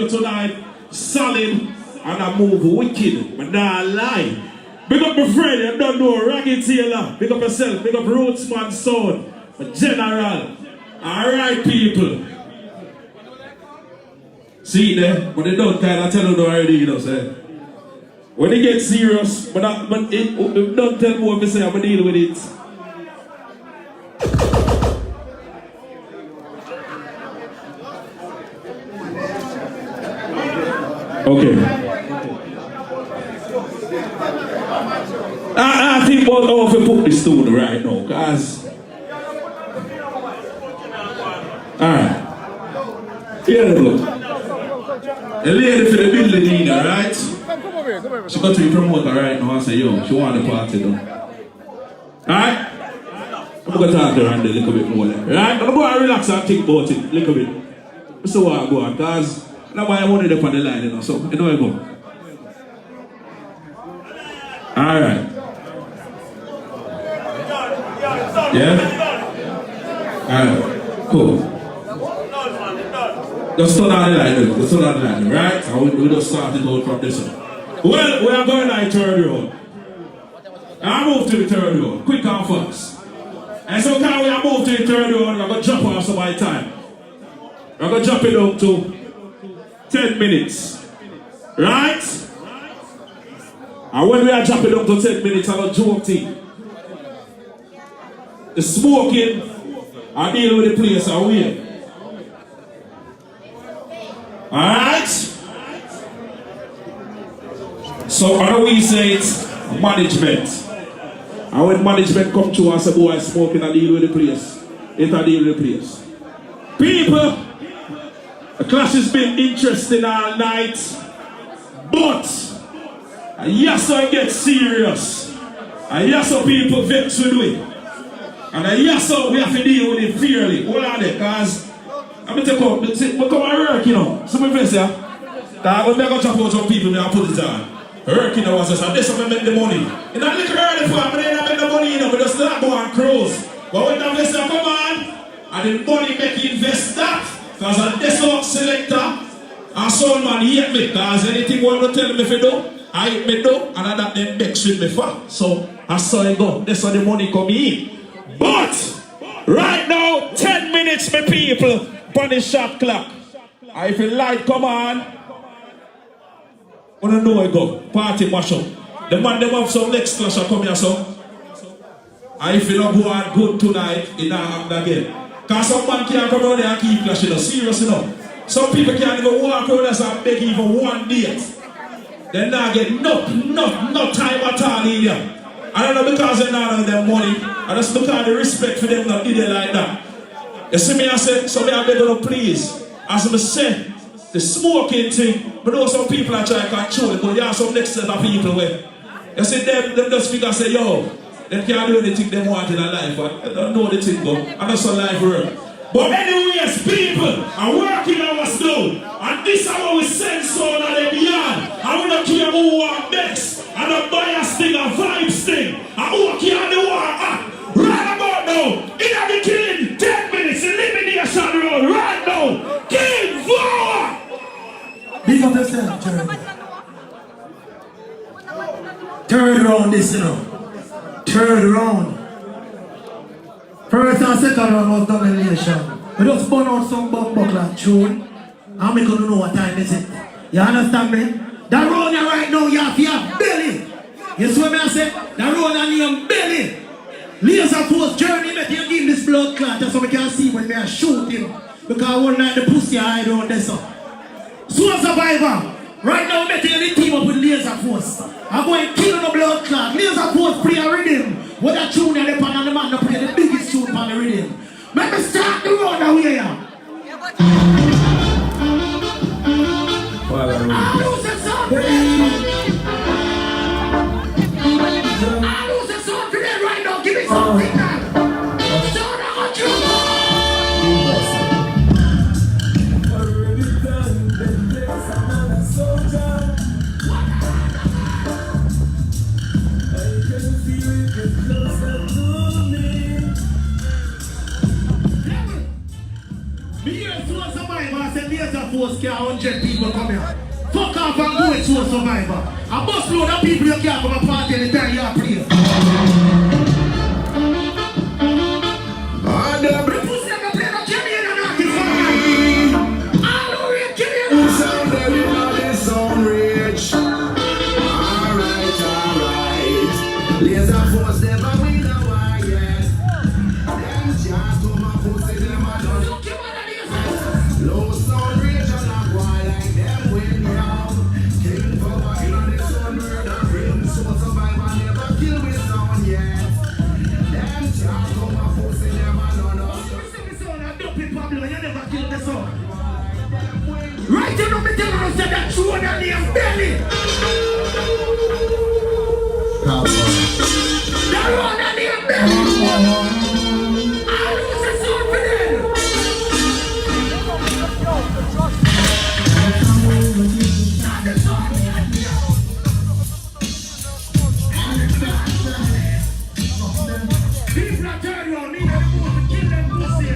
tonight, solid, and I move wicked, but nah lie. Big up my friend, you don't know, Raggy Taylor. Big up yourself, big up Rootsman son, my general. Alright people. See there, but they don't kind of tell you already, you know, say. When they get serious, but don't tell me what I say, I'm going to deal with it. Okay. I think about how to put this stone right now, because... Alright. Here we go. The lady for the building in there, right? She got to be promoter right now and say, yo, she want the party though. Alright? I'm going to talk to her a little bit more there. Right? I'm going to go and relax and think about it a little bit. So I go on, because... That's why I wanted up on the line, you know, so you know I go. Alright. Yeah? Alright, cool. Just turn on the line, just turn on the line, right? And we just start it out from this one. Well, we are going like third road. I move to the third road, quick and fast. And so can we move to the third road, we're going to jump off some my time. We're going to jump it up to 10 minutes, right? And when we are jumping up to 10 minutes, I'm going to joke thing. The smoking, I deal with the place away. Alright? So how do we say it's management? And when management come to us, say, boy, smoking, I deal with the place. It I deal with the place. People, the clash has been interesting all night, but yes, I get serious. And yes, people vex with me. And yes, we have to deal with it fairly. Hold on there, because I'm going to take up, we come and work, you know. Some of us, yeah. Because when I go chop out some people, I put it on. Work, you know, was just, and this is how I make the money. You know, little early for me, but then I make the money, you know, but just not go and cruise. But when the investor come on, and the money make you invest that. Because I'm this out selector, and some man hate me, because anything one will tell me if I do, I hate me do, and I that them vex with me for. So I saw it go, that's how the money come in. But, right now, 10 minutes, my people, on the shot clock. And if the light come on, I don't know where I go, party mash up. The man them have some next clash come here, so. And if you don't go on good tonight, it don't happen again. Because some man can't come around there and keep clashing, you know, serious enough. Some people can't even walk around there and beg even one date. They not get no time at all in there. I don't know because they not have their money. I just look at the respect for them not do it like that. You see me, I say, so me I beg you please. As I say, the smoking thing, but know some people are trying to control it, but there are some next set of people where you see them just figure say, yo, they can't do anything they want in their life, but they don't know the thing go. And that's how life work. But anyways, people are working hours now. And this is how we send soul at them yard. And we don't care who want next. And a bias thing, a vibes thing. And who can the war act. Right about now, in the killing, 10 minutes, elimination road, right now. King Vower! Big up yourself, Jeremy. Third round this, you know. Third round. First and second round was domination. We just burn out some bomb buckler tune. And we couldn't know what time is it. You understand me? That round here right now, you have belly. You see what I say? That round here named belly. Laser force journey, make you give this blood clot just so we can see when we are shooting. Because one night the pussy hide around there. So survivor. Right now, I'm taking the team up with laser force. I'm going to kill the blood clot. Laser force play a rhythm. What that tune they pan and the man that play the biggest tune on the rhythm. Let me start the road away here. I lose the sound for them. I lose the sound for them right now. Give me something now. Sound out you. Me here, so survivor, I said laser force bus care 100 people come here. Fuck off and go to a survivor. A bus load of people you can't come a party anytime you are playing. Right now, me tell us that true and name belly. The road and name belly. I lose the soul for them. People are turning on me, they're going to kill them pussy.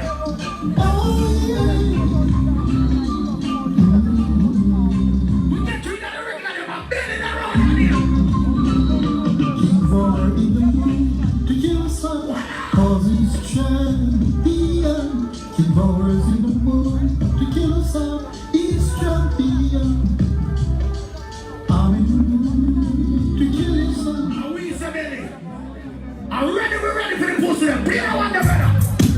Vower's in the mood to kill us all. He's champion. I'm in the mood to kill us all. Are we ready? We're ready for the pussy. Bring it on the brother.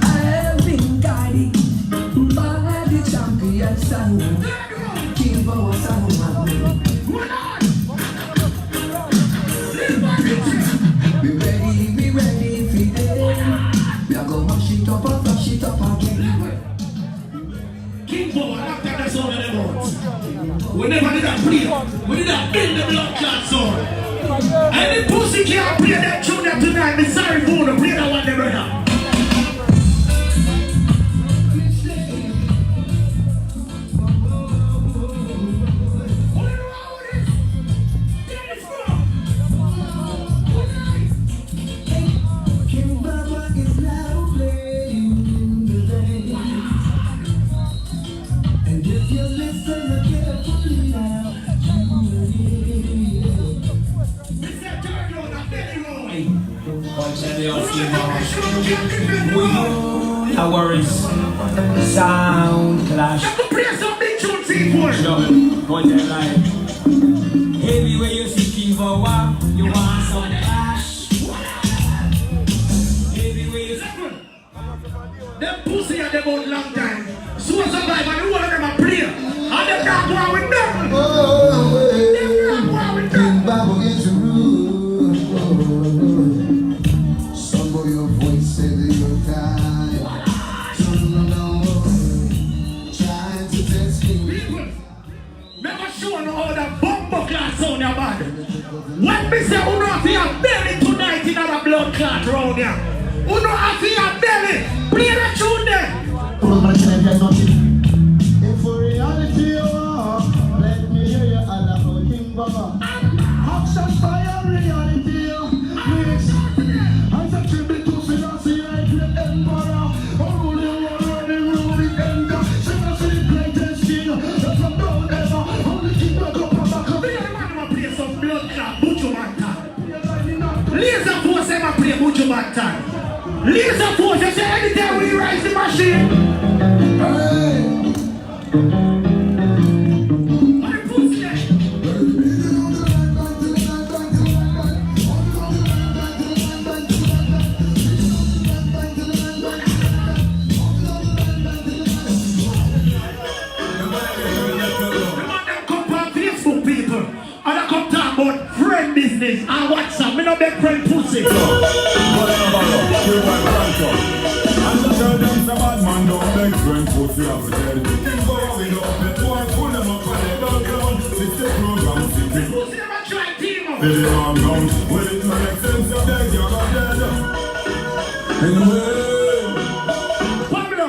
I have been guided by the champion sound. King Vower sound. Be ready for them. We are gonna mash it up and flash it up again. King Vower, after the sound of the bones. We never did that play. We did that in the blood clot sound. And the pussy can't play that tune that tonight. Me sorry for the play that one, the brother. King Vower is now playing the game. And if you listen carefully now, you will hear. Mr. Turtle, that belly roll. No worries. Sound clash. You can play some big tunes, C4. Point that line. Everywhere you see King Vower, you want some clash. Everywhere you see. Them pussy and them out long time. So survive and all of them are play. And them not go out with them. Oh, Them not go out with them. King Bible is the rule. Some of your voice say that you're kind. Some know, trying to test me. People, never show no how that bumper class on your body. When me say who know if you have belly tonight in our blood clot round here. Who know if you have belly, play the tune there. If for reality you are, let me hear you all about King Vower. Action fire reality you. Yes. As a tribute to Selassie, I create emperor. Only one running ruling ender. Selassie greatest king. That's a down ever. Only king that go from back. Me and the man who play some blood clot, Buju Bantan. Laser Force ever play Buju Bantan. Laser Force, you say anytime we rise the machine. Hey. What the pussy there? Facebook people, and I come talk about friend business and WhatsApp. Me no beg friend pussy. Pussy never try team up. Pablo,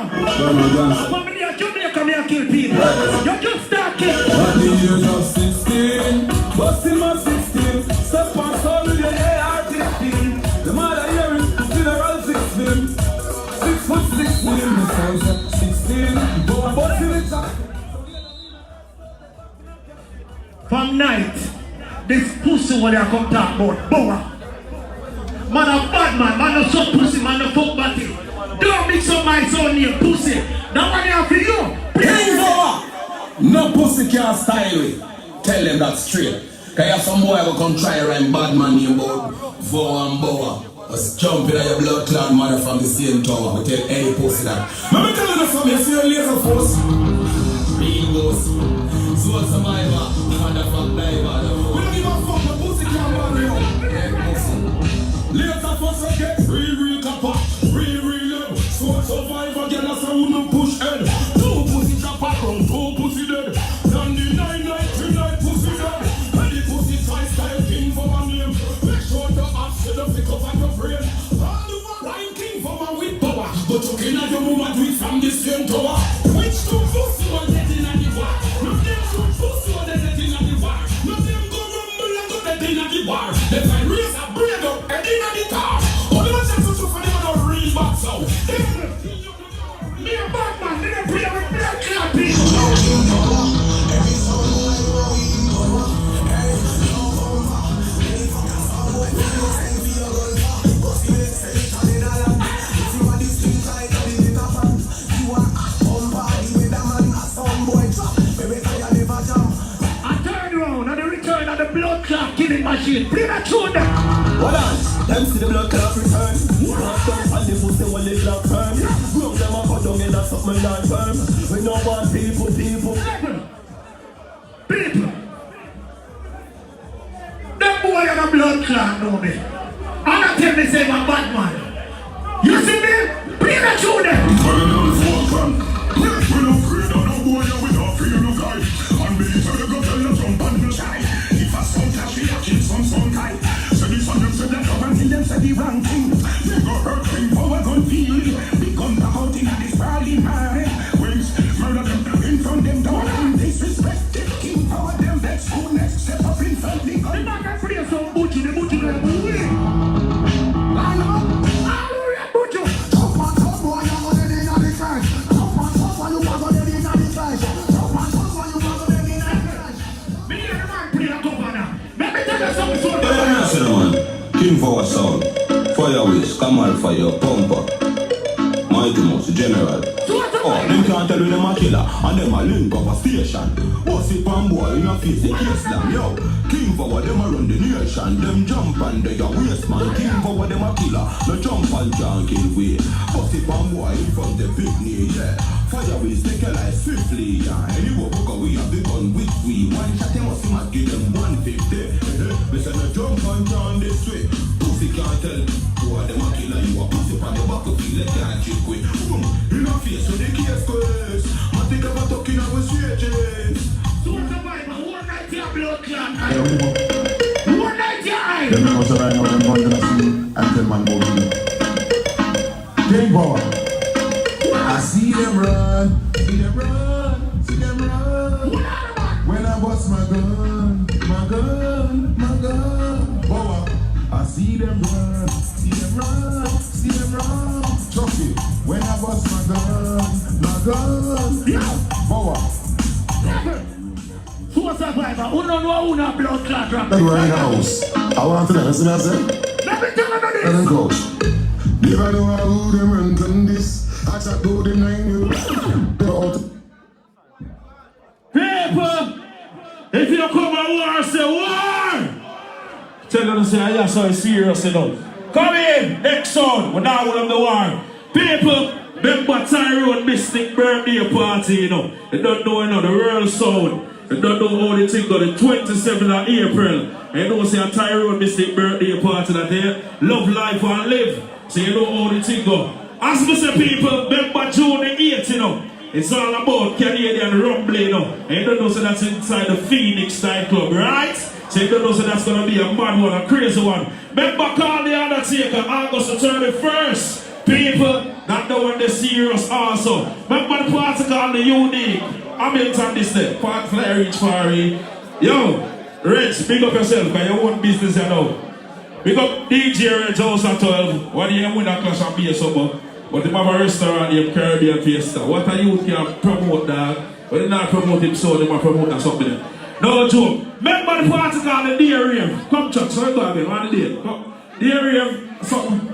Pablo, you come here kill people. You just start killing. At the age of 16, busting my 16, step on soul with your AR-15. The mother hearing, funeral 16, 6'6", the sounds at 16, go and busting it up. From night, this pussy what they come talk about, Bower. Man a bad man a so pussy, man a fuck batty. Don't mix up my son name, pussy. That one here for you. King Vower! No pussy can't style it. Tell them that straight. Cause you have some boy who come try rhyme bad man name about Vower and Bower. Just jump in your blood clot mother from the same tower. We tell any pussy that. Let me tell you something, you see a laser force. Real boss. Soul survivor. Motherfuck diver. We don't give a fuck, the pussy can't bother you. Laser force get real copper. Real level. Soul survivor, girl, that's how we don't push head. Two pussy chopper, two pussy dead. Done the 9-9 pussy dead. And the pussy twice style King for my name. Make sure the ass to the pick up on your brain. All the one King for my with power. But you cannot your mama do it from the same tower. Which two pussy one dead in the war? No them two pussy one dead in the war. No them go rumble and go dead in the war. They find raise a braid up and in the car. All the ones that for them on a real box out. Me a bad man, me a play with black clapping. Blood clot killing machine. Bring that to them. Hold on. Them see the blood clot return. Rock down and the pussy when they block firm. Broke them up, cut down in that something like firm. We know what people. People. Them boy and a blood clot know me. And I tell me say I'm a bad man. You see me? Bring that to them. We don't create no boy and we don't feel no guy. And me tell you go tell you jump and you shy. If a son catch me, I kill some guy. So this one them said that up until them said the wrong thing. They go hurt King Vower gun feel it. Big gun back out in this rally man. Wings, murder them in front them door. And disrespected King Vower them vex. Who next step up in front the gun? The man can play some butcher, the butcher can win. I know. Hallelujah, butcher. Top boy, you're gonna be in the church. Top boy, you are gonna be in the church. Top boy, you are gonna be in the church. Me and the man play a cover now. Let me tell you something. King Vower sound, Fireways, Kamal Fire, Pumper, Mighty Mouse, General. Oh, them can't tell you them a killer, and them a link up a station. What's it pan boy in your face, they can't slam, yo. King Vower, them a run the nation, them jump and they a waste man. King Vower, them a killer, no jump and can't kill way. What's it pan boy in front the big knee, yeah. Fireways, take a life swiftly, yeah. Anyway, we have the gun with we. One shot, they must have give them 150. We send a jump and down this way. Pussy can't tell who are them a killer. You a pussy on the back of you, let can't trick quick. In a face, so they can't squeeze. I think I'm talking about straight chains. So what's the vibe? One night your blood clot. One night your eye. Them know so right now them going to see and tell man go kill. King Vower. I see them run. When I bust my gun. Vower. I see them run. Trust me. When I bust my gun. Vower. So what's the vibe? Who know blood clot drop? That's right in the house. I want to know. Listen what I said. Let me tell you this. Let them coach. Never know how them run from this. I shot go them 9 years. People, if you come and war, say war. Tell them to say, yeah, so it's serious enough. Come in, next one. We're now on the war. People, remember Tyrone Mystic birthday party, you know. You don't know, the real sound. You don't know how the thing go, the 27th of April. And you know, say a Tyrone Mystic birthday party that day. Love life and live. So you know how the thing go. As we say, people, remember June the 8th, you know. It's all about Canadian rumbling, you know. And you don't know, so that's inside the Phoenix nightclub, right? So you don't know, so that's going to be a mad one, a crazy one. Remember, call the Undertaker, August the 31st. People, not the one the serious also. Remember the party called the Unique. Hamilton this day. Part Flyer Reach Fari. Yo, Rich, big up yourself, because you own business, you know. Big up DJ Rich House at 12. What do you win a clash and be a summer? But they have a restaurant named Caribbean Fiesta. What are you can promote that? But they not promote him so they might promote that something. No joke. Remember the party called the D-Rave? Come church, so go again, on the day. D-Rave, something.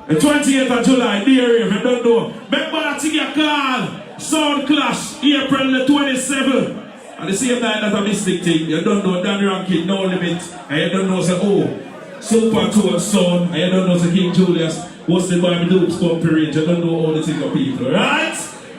The 28th of July, D-Rave, you don't know. Remember that thing you call Sound Clash, April the 27th. And the same night that a mystic thing, you don't know Danny Rankin, No Limit, and you don't know say, oh, Super Tour Sound, and you don't know say King Julius, what's the Bible Dupes Company, you don't know all the things of people, right?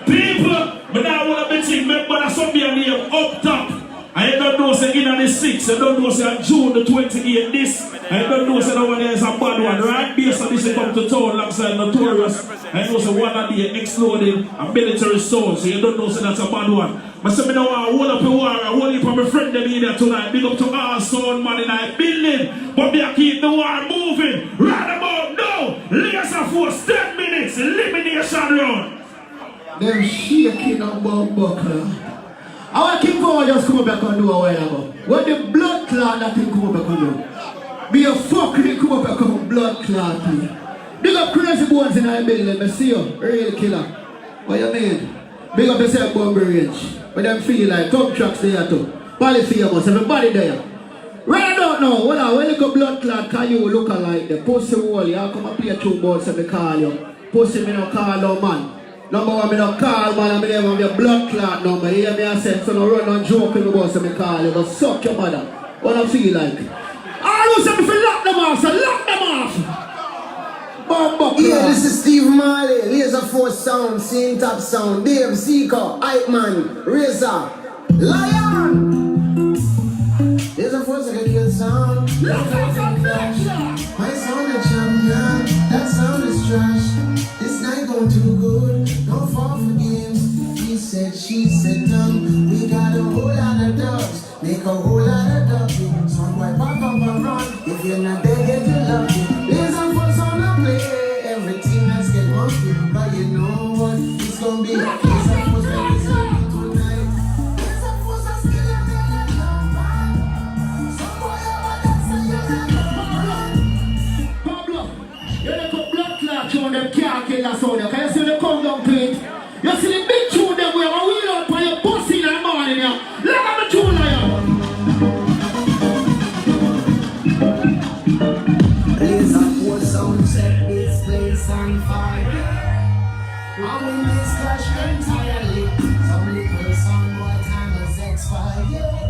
People, but now what I'm saying, remember that somebody name up top. I don't know say in the 6th, I don't know say June the 28th this, I don't know say that one there is a bad one, right? Based on this they come to town alongside Notorious, I know say one of the exploding a military soul, so you don't know say that's a bad one. But say me now I hold up a war, I hold up my friend them in there tonight, big up to all sound man in our building, but me I keep the war moving, right about now, laser force 10 minutes, elimination round. Them shaking on buckler. Our King Vower just come back and do a while ago. What the blood clot that thing come back and do? Be a fucking come back and blood clot thing. Big up crazy bones in our building, I see you, real killer. What you mean? Big up yourself, Bomber Range. But them feel like come tracks there too. Polyphemus, everybody there. Right I don't know, when you go blood clot, can you look like the pussy wall, you come and play 2 balls and me call you. Pussy me no call no man. Number one, me no call man, and me never have your blood clot number. You hear me I say, so no run and joke with me boss and me call you, but suck your mother. What I feel like. All who say me feel lock them off, so lock them off. Yeah, this is Steve Marley, Laser Force Sound, Scene Top Sound, Dave, Zika, Hype Man, Razor, Lion! Laser Force like a kill sound. My sound a champion, that sound is trash. This night going too good, no fall for games. He said, she said, we got a whole lot of dogs, make a whole lot of ducky. Some boy pop up and run, if you're not begging to love you. Laser Force on the play, everything that's get monkey. But you know what, it's gonna be Laser Force like it's gonna be tonight. Laser Force are still a million man. Some boy ever dance and you're Pablo, you look a blood clot tune them can't kill us all. Can you see the come down to it? You see the big tune them where we wheel up on your pussy in the morning here. Look at the tune lion. Laser Force sound set this place on fire. And when this clash entirely, some little song boy time has expired.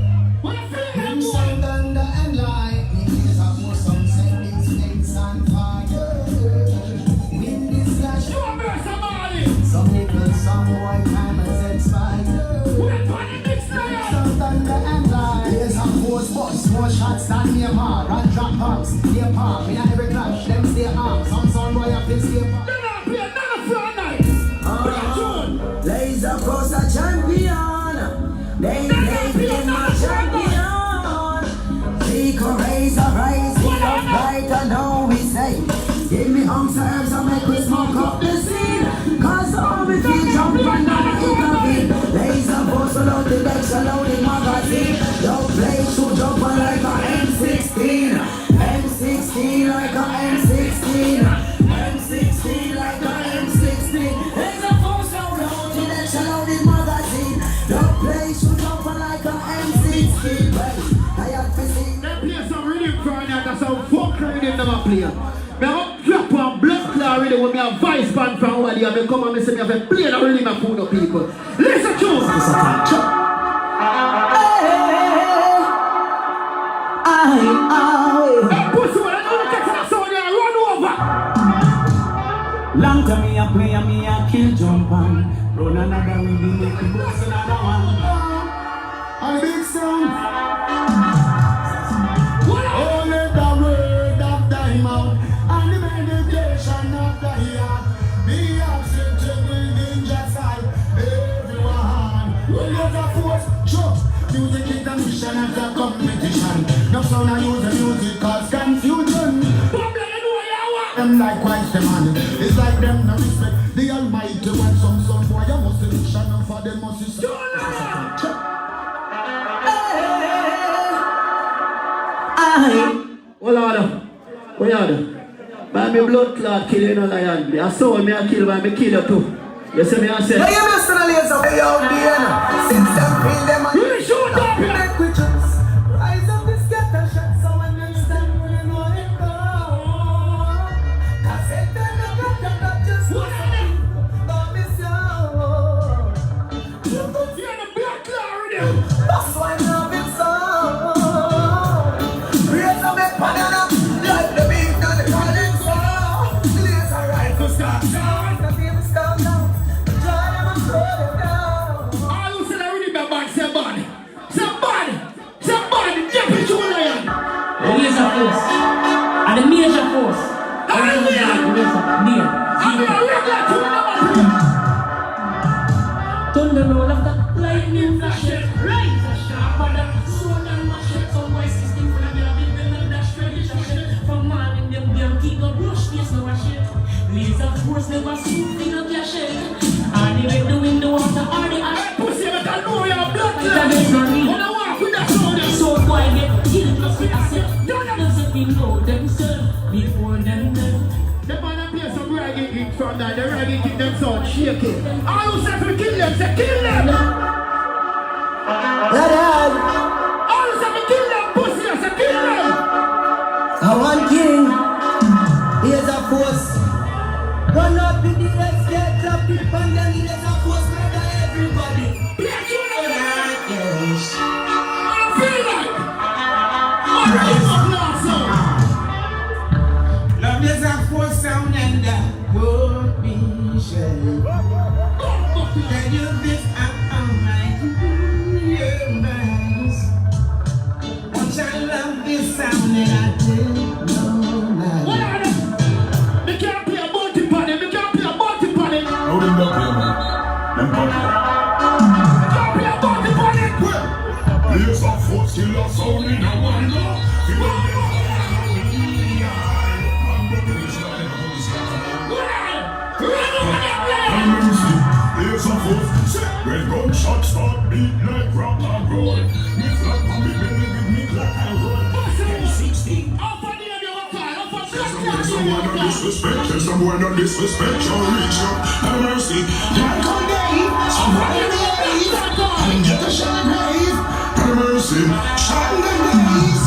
Them sound thunder and lightning, Laser Force sound set this place on fire. When this clash some little song boy time has expired. Some thunder and lightning, Laser Force bust more shots than near par and drop bombs. Near par, me and every clash, them stay armed. Some sound boy have to stay par. Laser Force a champion. They be my champion. Zico Razor rising up right and now we say, give me arms and make we smoke up the scene. Cause all we feel jump and not intervene. Laser Force along the decks, along the magazine. Don't play, shoot jump on like a M16. M16 like a M16. M16 like a M16. Laser Force along the decks, along the magazine. Don't play, shoot jump on like a M16. Well, I have to see. They play some rhythm crying out, that's how fuck rhythm them a play. Me up drop one blood clot rhythm with me a voice band from over there. Me come and me say me have to play the rhythm of food of people. Listen to us. Pussy, when I know the catch that sound there, run over. Long time me a play and me a kill jump on. Run another we be make we bust another one. A big sound. Only the word of the mouth and the meditation of the ear. Be absent to the ninja side. Everyone. Laser Force, trust. Music is a mission and a competition. No sound I use the music cause confusion. Them likewise the man. It's like them no respect the Almighty when some son boy you must mission and for them must is. Hold on. What you do? By me blood clot kill you no lion. I saw me a kill by me kill you too. You see me I say. Hey, you listen to Laser way out there. Since them feel them and you shoot up. make we force why love it so. Raise a big banana, like the beat that they call it so. Blaze a rifle start down, the baby start down. Joy them and throw them down. All who said I really bad bad, say bad. Say bad, deputy to lion. The laser force. And the major force. Hallelujah. I'm a regular to the Thunder roll of the lightning flash it. Razor sharp and the sword and machete. Some boys system full of your people and dash tradition shit. From morning them damn kick up rush this no a shit. Laser force never soothing up your shit. And they make the window water or the ash. pussy that I know your blood That is not me. When I walk with that soldier. So boy get killed plus with a set. Doesn't think know themselves before them dead. The man that play some reggae kick from that, the reggae kick them sound shaky. All who say to kill them, say kill them. All who say to kill them, pussy, say kill them. I want king, here's a force. Run up with the escape, drop it on them, here's a force, murder everybody. Play tune of that. Yes. I feel like. Alright, up now, son. Love is a force sound and that won't be shared. Can you this alright? Yes. Watch I love this sound and I didn't know What that. are they? They can't play a bounty party, they can't play a bounty party. They How them don't play, man? Them come here. can't play a bounty party. Blaze of force, kill us sound in a one go. Blaze of force, when gunshots start beat like rock and roll. Me flat on me belly with me black and roll. 16. Someone don't disrespect, tell someone don't disrespect your reach up. Have mercy. Like all day, somebody believe. And get a shot grave. Have mercy. Shine the days.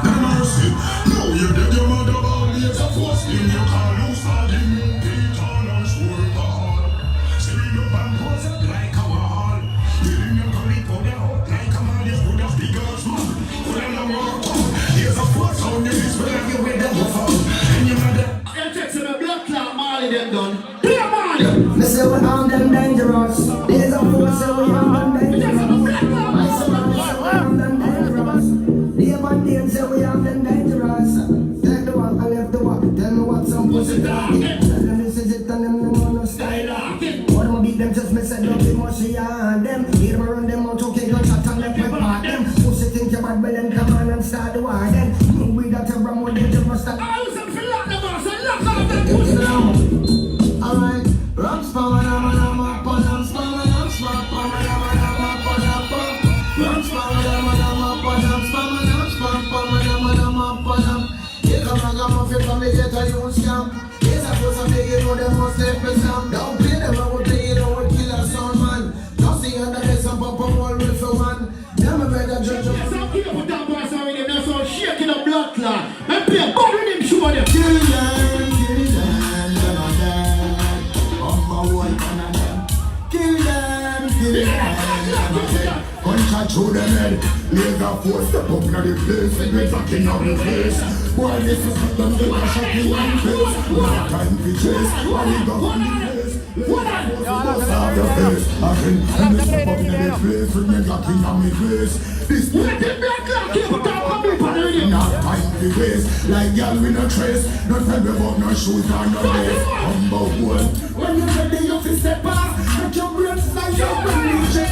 Have mercy. No, you did your mother about years of force. In your car, loose all the new Peter and swore God. Sitting up and pose up like a wall. Giving your colleague for their hope like a man. You put up the girls, man. Put them on your tongue. Here's a force on your lips, but like you with them fall. And your mother. You take some blood clot, Marley them done. Play a man. Me say we armed and dangerous. There's a force say we armed and dangerous. I say we armed and dangerous. The abandon say we armed and dangerous. Take the walk and left the walk. Tell me what some pussy talking. Tell them this is it and them no no style. What am I beat them just me say don't be mushy and them. Hear me run them out okay go chat and left with part them. Pussy think you bad but then come on and start the war then. We that a ram with dangerous that. I was a flat the boss and lock off them. Alright, rocks power, I'm don't play them, I would play it over killer sound man. Don't sing under this and pop up all with for one. Them a better judge of Some people put that boss on with them, that's all shaking a blood clot. And play a ball with him, show them. kill them, them a dead. On my one of them. Kill them, them a dead. Punch through them head, laser force step up na the place, and we're talking on the face. Boy, this is not them, they are shocking one face. What time to chase, why we go on the place? What's out your face? Again, and they step up in the place, and we're talking on the face. This Let them blood clot keep it down, come up on the radio. not time to waste, like y'all we no trace. No tell me about no shoes or no lace. Humble one. When you're ready, you feel step off. Make your brains like your brain check.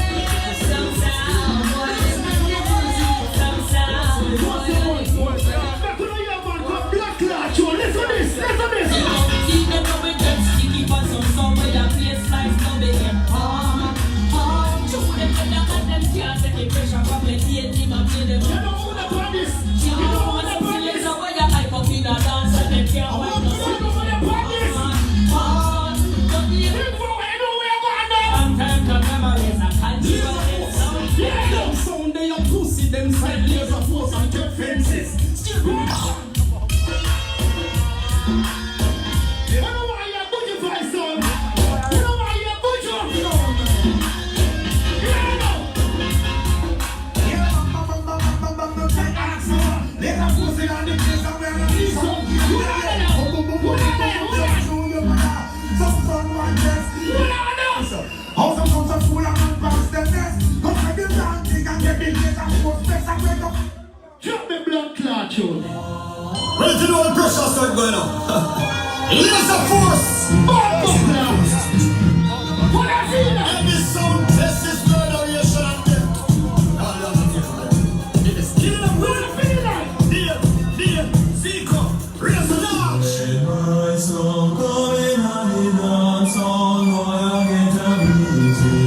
Them side layers of force and kept fences. Still go. tune. Ready to know the pressure start going on. Laser force! What I feel like? Every sound test is murderation and death. It is killing them. What I feel like? Dear, Zico, raise the large. My soul calling on the dance on why I get a music.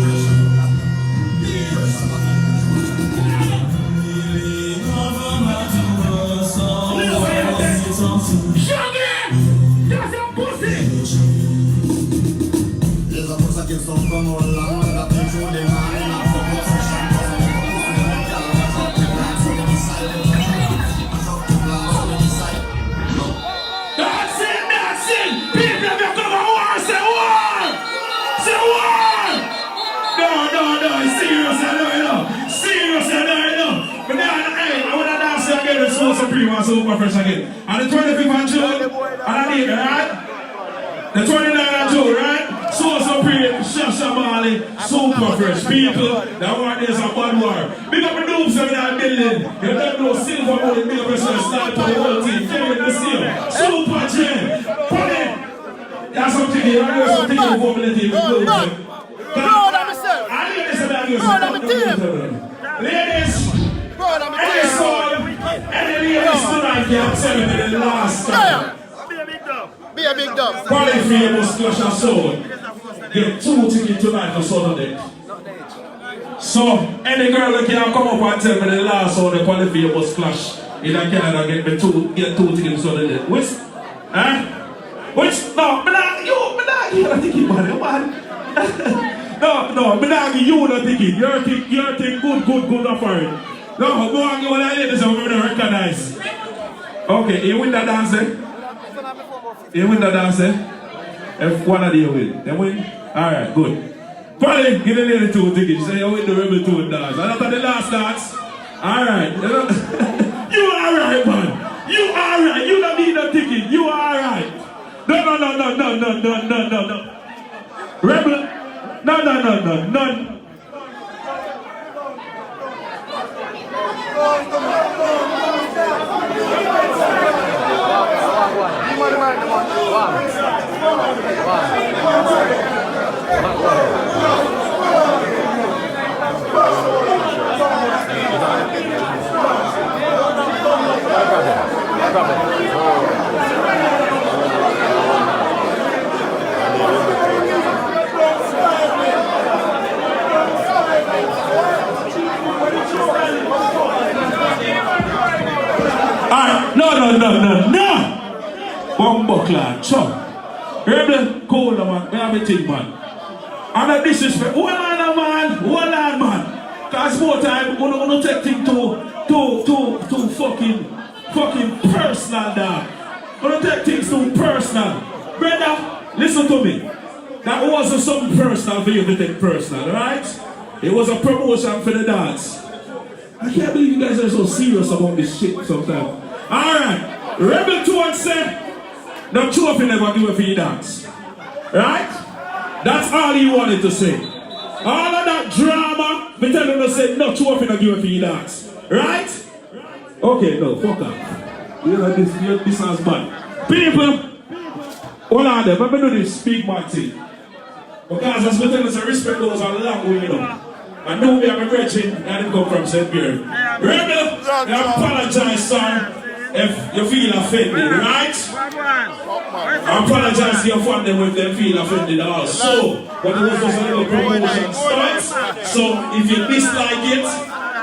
That's a pussy! There's a pussy against some gun all along and that they throw them on and I fuck up some champagne. That's it! People have come on war! Say war! Say war! No, it's serious, I know. Serious, I know. But now, hey, I want to dance again with So Supreme and Super Fresh again. And the 25th of June, and I need it, right? The 29th of June, right? So Supreme, Shasha Mali, Super Fresh. People, that one is a bad war. Big up the noobs in that building. You don't know silver bullet, big up the sniper, the whole team. Favorite this year. Super Jam. Put it. That's something here. I know something here for the team. I need this about you. Ladies, any song, any lyrics tonight can tell me the last time. Be a big dub. Quality famous Clash and Soul. Get 2 tickets tonight for Sunday. So, any girl that can come up and tell me the last song, the Quality famous Clash in Canada, get 2 tickets for Sunday. Which? Which? No, you don't think about it, man. No, but now you don't think it. Your thing good offering. No, go on, you want to hear this, I'm going to recognize. Okay, you win that dance, eh? You win that dance, eh? If one of you win, then win? Alright, good. Probably give the lady 2 tickets. Say you win the Rebel 2 dance. And after the last dance, alright. You alright, man. You alright. You don't need no ticket. You alright. No. Rebel. No. No. Bumbuckler, chop. Rebel, cool, man. We have a thing, man. And a disrespect. Hold on, man. Cause more time, we don't take things too fucking personal, dog. We don't take things too personal. Brother, listen to me. That wasn't something personal for you to take personal, right? It was a promotion for the dance. I can't believe you guys are so serious about this shit sometimes. Alright. Rebel 2 and said, the trophy never give it for you dance. Right? That's all he wanted to say. All of that drama, we tell him to say, no trophy never give it for you dance. Right? Okay, no, fuck up. You know, this sounds bad. People, hold on there, let me do this speak my thing. Because as we tell us, respect goes a long way, you know. I know we have a virgin, I didn't come from St. Mary. Rebel, I apologize, son. If you feel offended, right? I apologize to your family if they feel offended also. But it was just a little promotion stunt. So if you dislike it,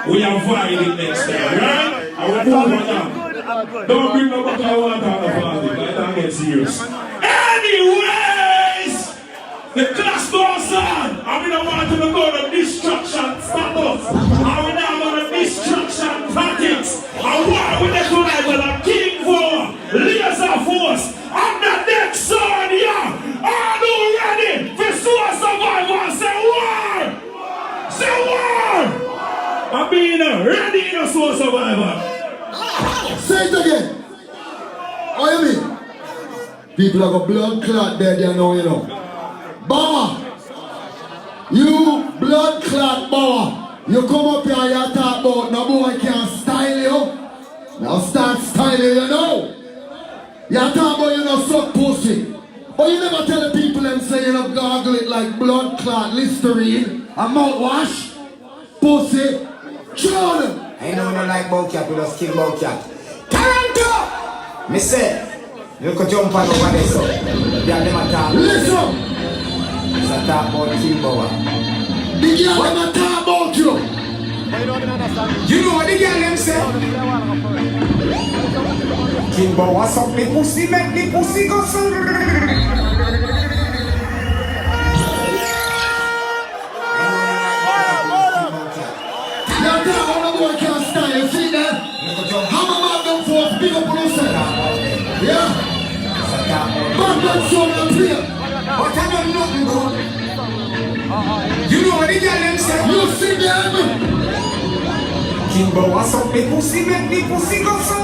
we avoid it next time, right? I will move on now. Don't bring no bottle of water on the party. Let that get serious. Anyways, the class goes on. I mean, I want to go to destruction status. I mean, I'm on a destruction tactics. I want with the tonight with a King Vower Laza force. I'm the next son, yeah. Are you ready for Soul Survivor? Say war! Say war! I'm being ready in a Soul Survivor. Say it again. What you mean? People have got blood clot there, you know. Bower, you blood clot Bower. You come up here and you talk about no boy can style you. Now start styling, you know. You're talking about you know suck pussy. But you never tell the people them say you know gargle it like blood clot, Listerine, and mouthwash. Pussy. Show them. I know no like bowcat, we just kill bowcat. Taranto! Me say, you could jump on over there so. Yeah, them attack. Listen! It's a talk about King Bower. The girl them a talk about you. You know what the girl them say? King Bower suck me pussy, make me pussy go so. Big up on yourself. Yeah? Man, show me a player. But I don't nothing good. You know what the girl them say? You see them? King Bower suck me pussy, make me pussy go so.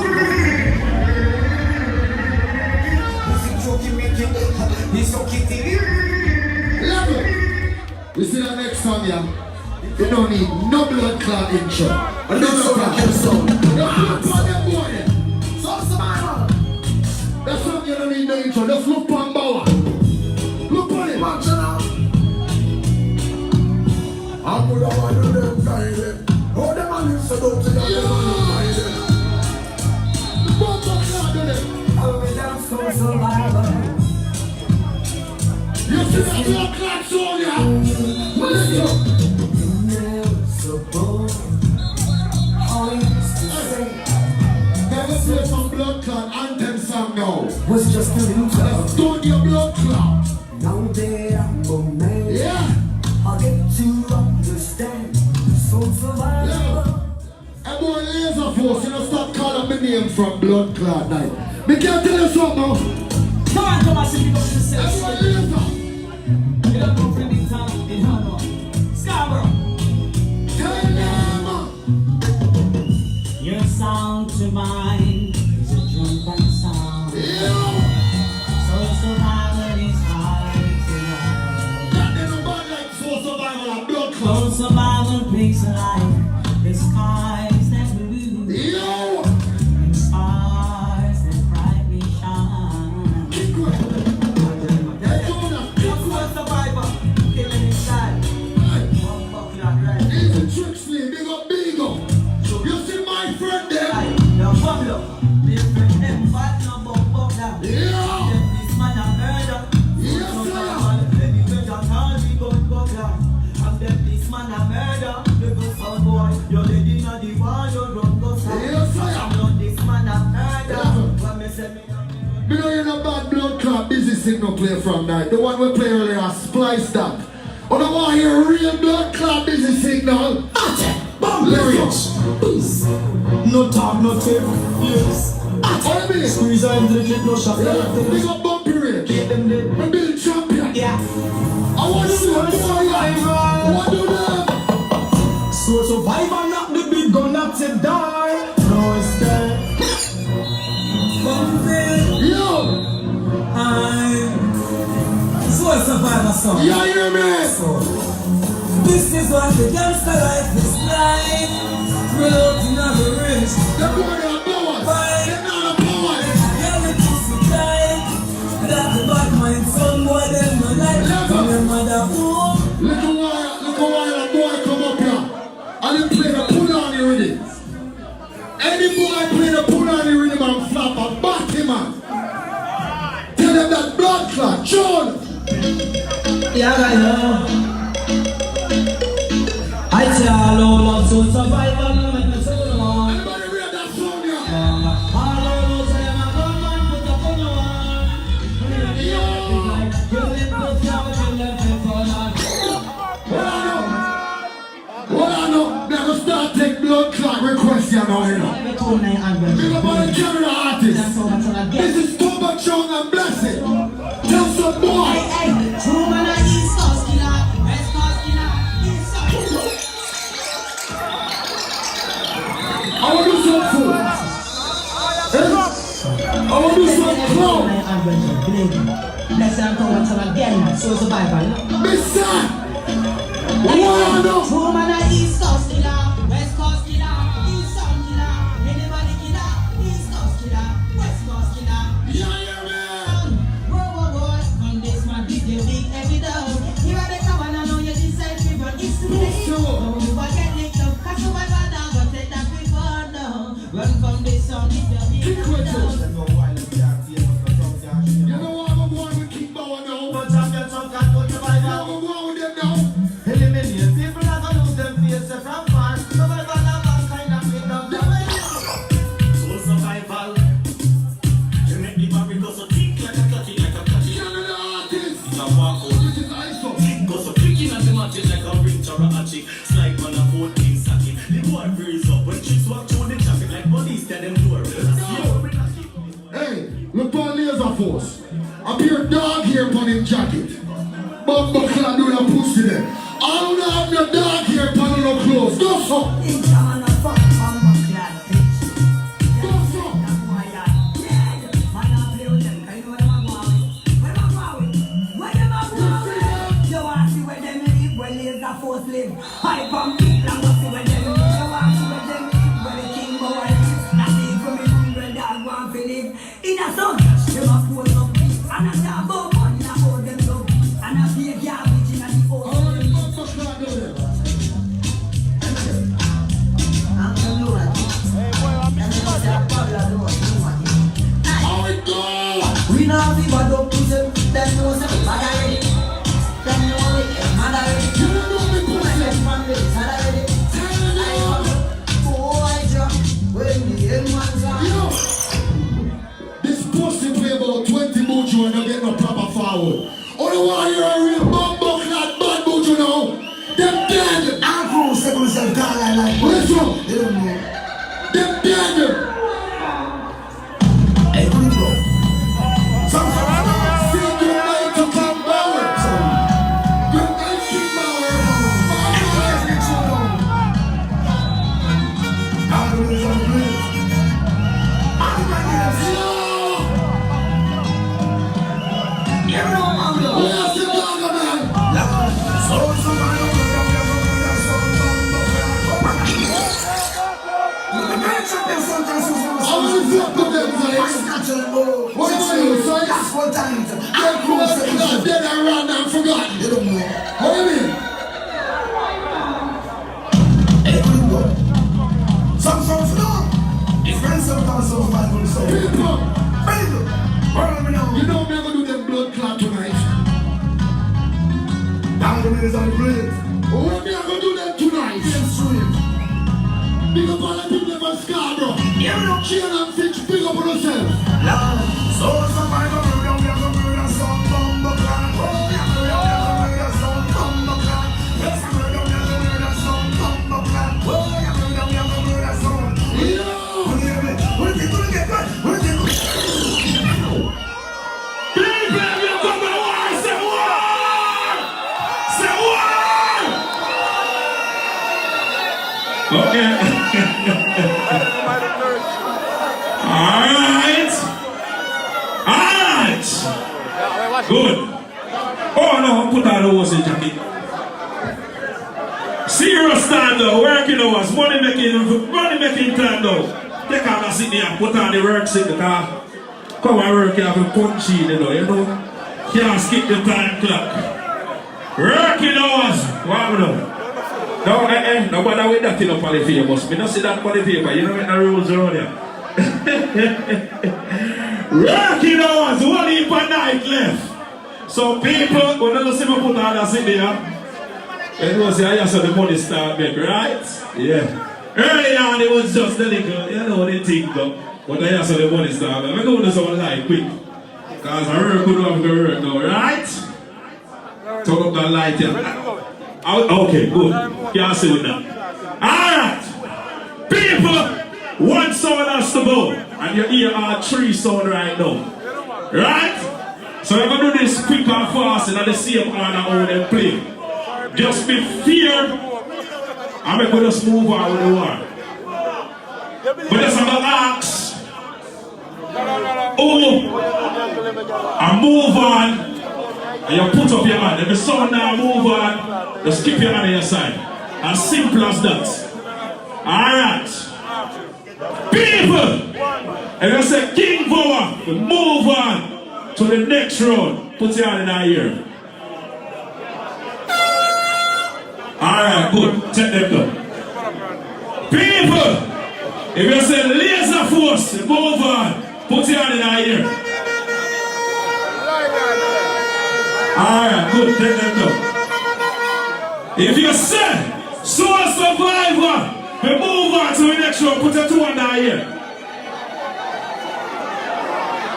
Pussy choking me, he's so kitty. Level. You see that next song, yeah? You don't need no blood clot intro. Another song. That's what you don't need no intro. Just look on Bower. Look on him. Watch it out. I'm gonna want to them guided. All them on him so don't take them on him. What the fuck do them? I'm so survivor. You see that blood clot song, yeah? Let's go. Never supposed. All you used to say. Never play some blood clot anthem song now. Was just a loser. Don't your blood clot. Now that I'm a man, Yeah. I'll get to understand. So survivor. Yeah. I'm going laser force. You don't stop calling my name from blood clot night. Me can't tell you something. Come on, come on, see me go to the cell. I'm going laser. You don't know from the town, in Hano. Scarborough. Tell them. Your sound to mine is a drunken sound. Yeah. So survival is hard to ride. That never bad like so survival and blood clot. So survival brings alive the skies that blue. Yo. And stars that brightly shine. Keep going. Yeah, Jonah. Keep going. Survivor, killing inside. Easy tricks me. Big up, big up. You see my friend there? Now come up, different them bad number of them. Yeah. This man a murder. Yes, sir. Anyway, just call me go down. And then this man a murder. You go some boy, you're ready na the war, you run go south. Yes, sir. And now this man a murder. When me say me Me know you know bad blood clot busy signal play from night. The one we play earlier, splice that. But I want to hear real blood clot busy signal. Lyrics. No talk, no tip, yes. What do you mean? Squeeze her into the clip, no shot. Yeah, big up bumpy rage. We build champion. yeah. I want to do that. What do that? So survivor, not the big gun, not to die. No escape. Yo. I'm so a survivor song. You hear me? This is what the gangster life is like. We're out in the rich. The boy are powers. They're not a powers. Yeah, we pussy tight. That's the bad mind. Some boy them no like. From your mother home. Look a while a boy come up here. And he play the pull-on rhythm. Any boy play the pull-on rhythm and flap a bat him man. Tell them that blood clot. John. Yeah, I know. I tell all love to survival, no make me so long. Anybody read that song here? All those them a gun man put up on the wall. You live good job, you left it for long. What I know? They're gonna start take blood clot requests here now, you know. Big up on the camera artist. This is Toba Chong and Blessing. Tell some boy. True man, I East Coast killer, West Coast killer, East Coast. I want to do some food. I want to do some clown. Let's come again, so survival. Mister, what do I know? True man, I East Coast killer, West Coast killer, East Coast killer, anybody killer. Welcome this song. Kick with you. You know what I'm going with King Vower now? But champions of God, put the Bible. I'm going with them now. Eliminate people that gonna lose them face from far. Survival of mankind and make up the way. Soul survival. You make the body go so thick like a cutty, like a cutty. You're the artist. It's a walk out. This is ISO. Thick go so kicking at the matches like a ring or a chick. Slide man a 14 sacking. The boy freeze up when chicks walk through the traffic like bodies tell them door. Hey, look on Laser Force. Up here dog here on him jacket. Bumbo clad do your pussy there. I don't have your dog here on no clothes. Go so. Go so. I pump people and go see where them live. You want to see where them live. Where the King Vower lives. Nothing from me hungry dog want to live. In a sun, you must pose up. And a talk about money, and a hold them low. And a big garbage in a the old. All the Bumbo clad do there. How it go? We now see bad up to them. Them know some bad already. Them know it. Mad already. You don't know me pussy. This pussy play about 20 mojo and don't get no proper forward. Only one you're a real bumbo clad bad mojo now. Them dead. I'm cool, second myself, call I like. Listen. They don't know. Them dead. Hey, who you go? Some See you like to come Vower. You like King Vower. I'm the reason I'm blue. Where's the dog, man? I want to flip with them, guys. What are you, son? That's what time it is. They're cool, dead and run and forgotten. You don't know. What do you mean? Hey, who you go? Some songs know. If friends sometimes so bad, but so. People, People, what do we know? you know I'm never do them blood clot tonight. Down the minutes on the bridge. What am I gonna do them tonight? Yes, true. Big up all the people that was Scarborough. Yeah, we know. Chain and Fitch, big up on yourself. So survival, we are murder, some bumbo clan. Oh, yeah, we are murder, some bumbo clan. Yes, we are murder, some bumbo clan. Oh, yeah, we are murder, some. What do you get back? What do you get? People, you come to war! Say war! Say war! Okay. Alright. Good. Oh no, put on the horse in jacket. Serious time though, working hours, money making time though. Take out a sit there, put on the work sit the car. Come and work, you have a punch in you know. Can't skip the time clock. Working hours, what we know? No, nobody with that thing up on the paper. Me not see that on the paper, you know what the rules around here. Working hours, one heap a night left. So people, when you see me put on that sit there, you know say I saw the money start back, right? Yeah. Early on it was just a little, you know the thing though. But I saw the money start back. I'm going to do something like quick. Because I work could have to work now, right? Turn up that light here. Okay, good. Can't see with that. Alright. People, one sound has to go. And you hear our three sound right now. Right? So we're going to do this quick and fast and at the same order how they play. Just be feared. And we're going to just move on with the war. But just have to ask. And move on. And you put up your hand. If the sound now move on, just keep your hand on your side. As simple as that. Alright. People! And you say King Vower, move on to the next round. Put your hand in our ear. Alright, good. Take them down. People! If you say laser force, move on. Put your hand in our ear. Alright, good. Take them down. If you say soul survivor, we move on to the next one. Put your two hand in our ear.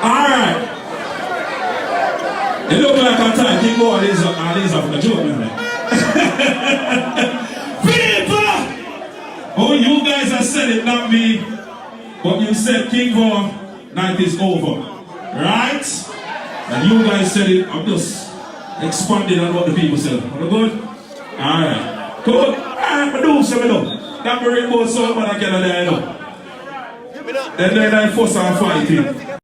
Alright. It look like a time. Keep going. These are for the joke, man. People! Oh, you guys have said it, not me. But you said King Vower night is over. Right? And you guys said it. I'm just expanding on what the people said. Are you good? Alright. Good. Alright, but do something. That very boat so man I get there, you know. Then they force and fighting.